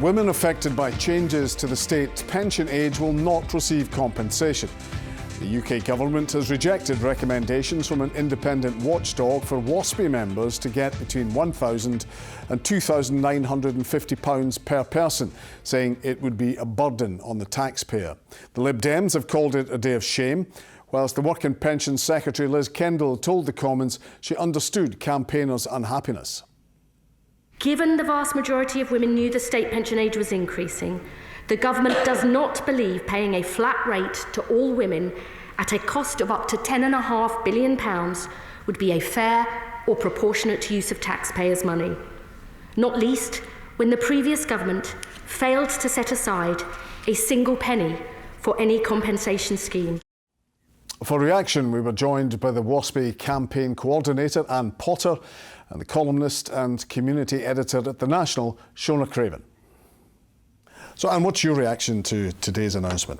women affected by changes to the state pension age will not receive compensation. The UK government has rejected recommendations from an independent watchdog for WASPI members to get between £1,000 and £2,950 per person, saying it would be a burden on the taxpayer. The Lib Dems have called it a day of shame, whilst the Work and Pensions Secretary Liz Kendall told the Commons she understood campaigners' unhappiness. Given the vast majority of women knew the state pension age was increasing, the government does not believe paying a flat rate to all women at a cost of up to £10.5 billion would be a fair or proportionate use of taxpayers' money. Not least when the previous government failed to set aside a single penny for any compensation scheme. For reaction, we were joined by the WASPI campaign coordinator, Anne Potter, and the columnist and community editor at the National, Shona Craven. So, Anne, what's your reaction to today's announcement?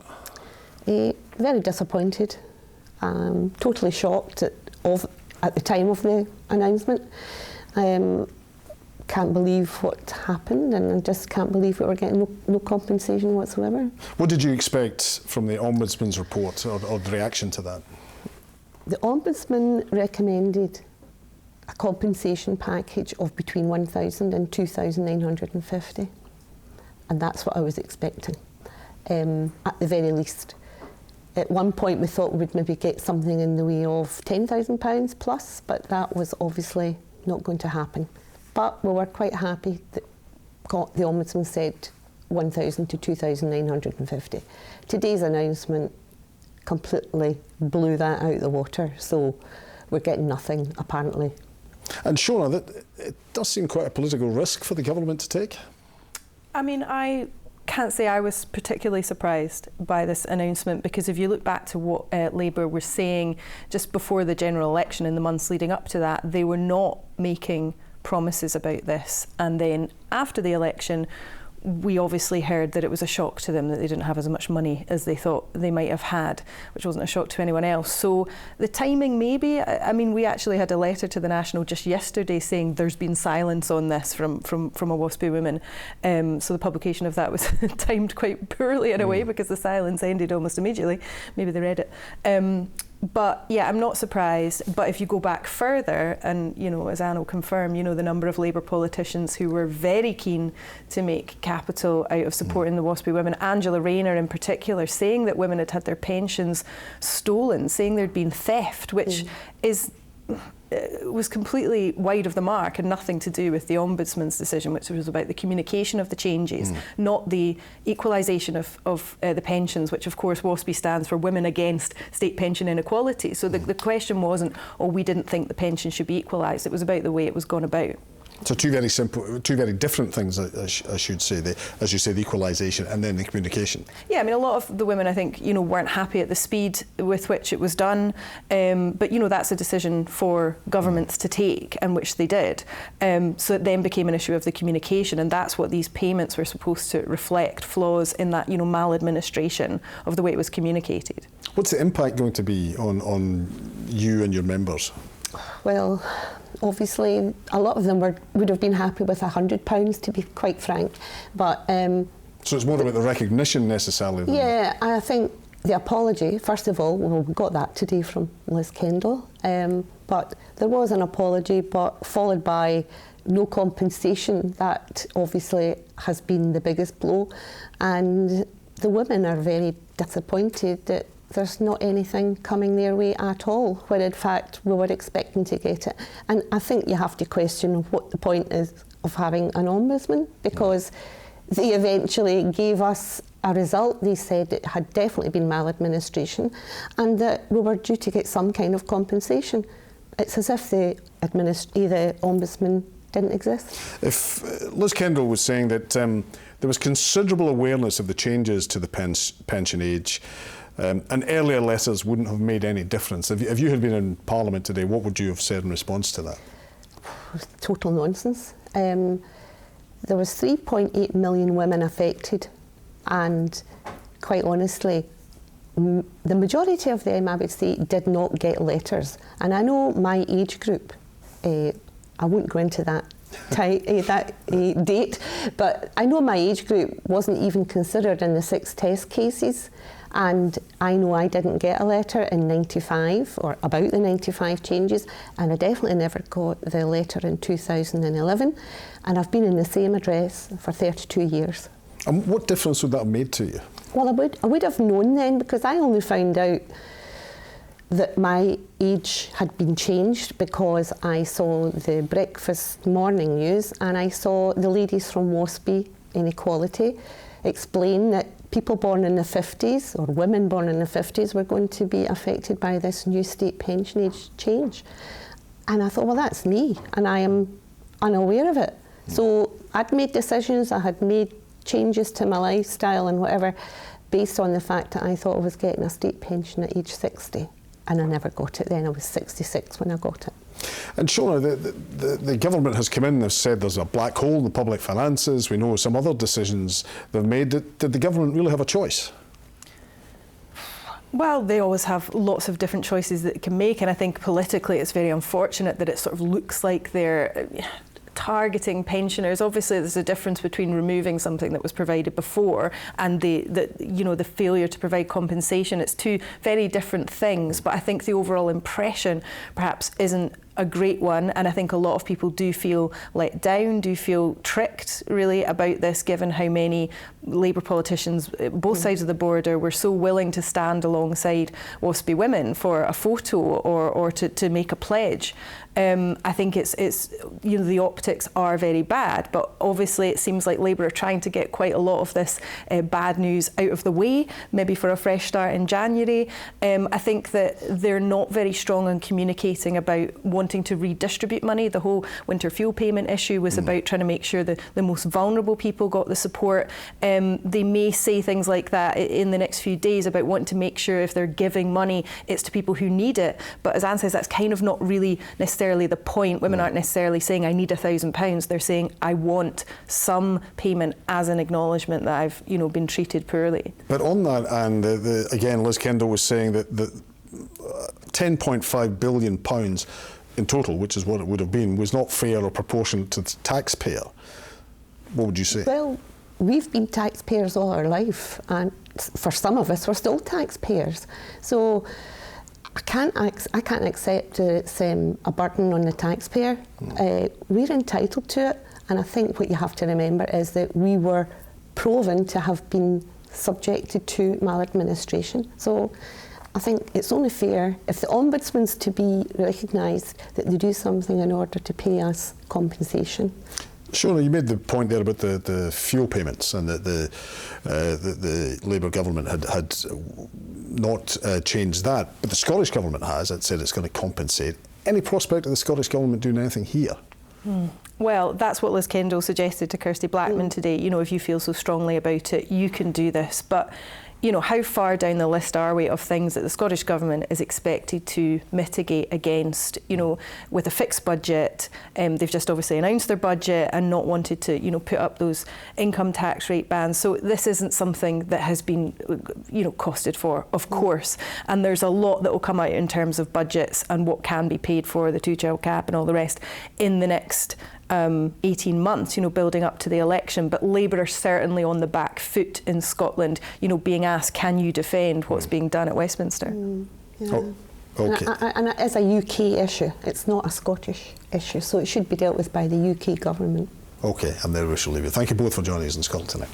Very disappointed. Totally shocked at the time of the announcement. Can't believe what happened, and I just can't believe we were getting no compensation whatsoever. What did you expect from the Ombudsman's report or the reaction to that? The Ombudsman recommended a compensation package of between £1,000 and £2,950, and that's what I was expecting, at the very least. At one point we thought we'd maybe get something in the way of £10,000 plus, but that was obviously not going to happen. But we were quite happy that the Ombudsman said £1,000 to £2,950. Today's announcement completely blew that out of the water, so we're getting nothing, apparently. And Shona, it does seem quite a political risk for the government to take. I mean, I can't say I was particularly surprised by this announcement, because if you look back to what Labour were saying just before the general election in the months leading up to that, they were not making promises about this. And then after the election, we obviously heard that it was a shock to them that they didn't have as much money as they thought they might have had, which wasn't a shock to anyone else. So the timing, maybe, I mean, we actually had a letter to the National just yesterday saying there's been silence on this from a WASPI woman. So the publication of that was timed quite poorly in a way, because the silence ended almost immediately. Maybe they read it. But yeah, I'm not surprised. But if you go back further, and you know, as Anne will confirm, you know, the number of Labour politicians who were very keen to make capital out of supporting the WASPI women, Angela Rayner in particular, saying that women had had their pensions stolen, saying there'd been theft, which was completely wide of the mark and nothing to do with the Ombudsman's decision, which was about the communication of the changes, not the equalisation of the pensions, which of course WASPI stands for Women Against State Pension Inequality. So the question wasn't, oh, we didn't think the pension should be equalised. It was about the way it was gone about. So two very different things, I should say. As you say, the equalisation and then the communication. Yeah, I mean, a lot of the women, I think, you know, weren't happy at the speed with which it was done. But, you know, that's a decision for governments to take, and which they did. So it then became an issue of the communication, and that's what these payments were supposed to reflect, flaws in that, you know, maladministration of the way it was communicated. What's the impact going to be on you and your members? Well, obviously, a lot of them would have been happy with £100, to be quite frank. But so it's more about the recognition necessarily. Yeah, I think the apology. First of all, we got that today from Liz Kendall. But there was an apology, but followed by no compensation. That obviously has been the biggest blow, and the women are very disappointed that there's not anything coming their way at all, when in fact we were expecting to get it. And I think you have to question what the point is of having an ombudsman, because they eventually gave us a result. They said it had definitely been maladministration and that we were due to get some kind of compensation. It's as if the ombudsman didn't exist. If Liz Kendall was saying that there was considerable awareness of the changes to the pension age, and earlier letters wouldn't have made any difference. If you had been in Parliament today, what would you have said in response to that? Total nonsense. There was 3.8 million women affected, and quite honestly, the majority of them, I would say, did not get letters. And I know my age group, I won't go into that date, but I know my age group wasn't even considered in the 6 test cases, and I know I didn't get a letter in 95 or about the 95 changes, and I definitely never got the letter in 2011, and I've been in the same address for 32 years. And what difference would that have made to you? Well, I would have known then, because I only found out that my age had been changed because I saw the breakfast morning news, and I saw the ladies from WASPI Inequality explain that people born in the 50s, or women born in the 50s, were going to be affected by this new state pension age change. And I thought, well, that's me, and I am unaware of it. So I'd made decisions, I had made changes to my lifestyle and whatever, based on the fact that I thought I was getting a state pension at age 60. And I never got it then. I was 66 when I got it. And Shona, the government has come in and said there's a black hole in the public finances. We know some other decisions they've made. Did the government really have a choice? Well, they always have lots of different choices that they can make, and I think politically it's very unfortunate that it sort of looks like they're targeting pensioners. Obviously there's a difference between removing something that was provided before and the failure to provide compensation. It's two very different things, but I think the overall impression perhaps isn't a great one, and I think a lot of people do feel let down, do feel tricked really about this, given how many Labour politicians, both sides of the border, were so willing to stand alongside WASPI women for a photo or to make a pledge. I think it's the optics are very bad, but obviously it seems like Labour are trying to get quite a lot of this bad news out of the way, maybe for a fresh start in January. I think that they're not very strong on communicating about wanting to redistribute money. The whole winter fuel payment issue was about trying to make sure that the most vulnerable people got the support. They may say things like that in the next few days about wanting to make sure if they're giving money, it's to people who need it. But as Anne says, that's kind of not really necessarily the point. Women aren't necessarily saying, I need £1,000. They're saying, I want some payment as an acknowledgement that I've been treated poorly. But on that, and again, Liz Kendall was saying that £10.5 billion in total, which is what it would have been, was not fair or proportionate to the taxpayer. What would you say? Well, we've been taxpayers all our life, and for some of us, we're still taxpayers. So I can't accept that it's a burden on the taxpayer. We're entitled to it, and I think what you have to remember is that we were proven to have been subjected to maladministration. So I think it's only fair if the Ombudsman's to be recognised that they do something in order to pay us compensation. Shona, you made the point there about the fuel payments, and that the Labour government had not changed that, but the Scottish government has. It said it's going to compensate. Any prospect of the Scottish government doing anything here? Well, that's what Liz Kendall suggested to Kirsty Blackman today. If you feel so strongly about it, you can do this. But how far down the list are we of things that the Scottish Government is expected to mitigate against, with a fixed budget? They've just obviously announced their budget and not wanted to, put up those income tax rate bans. So this isn't something that has been, costed for, of course. And there's a lot that will come out in terms of budgets and what can be paid for, the two-child cap and all the rest, in the next 18 months, building up to the election. But Labour are certainly on the back foot in Scotland, being asked, can you defend what's being done at Westminster? Yeah. Oh, okay. And it is a UK issue, it's not a Scottish issue, so it should be dealt with by the UK government. Okay, and there we shall leave it. Thank you both for joining us in Scotland tonight.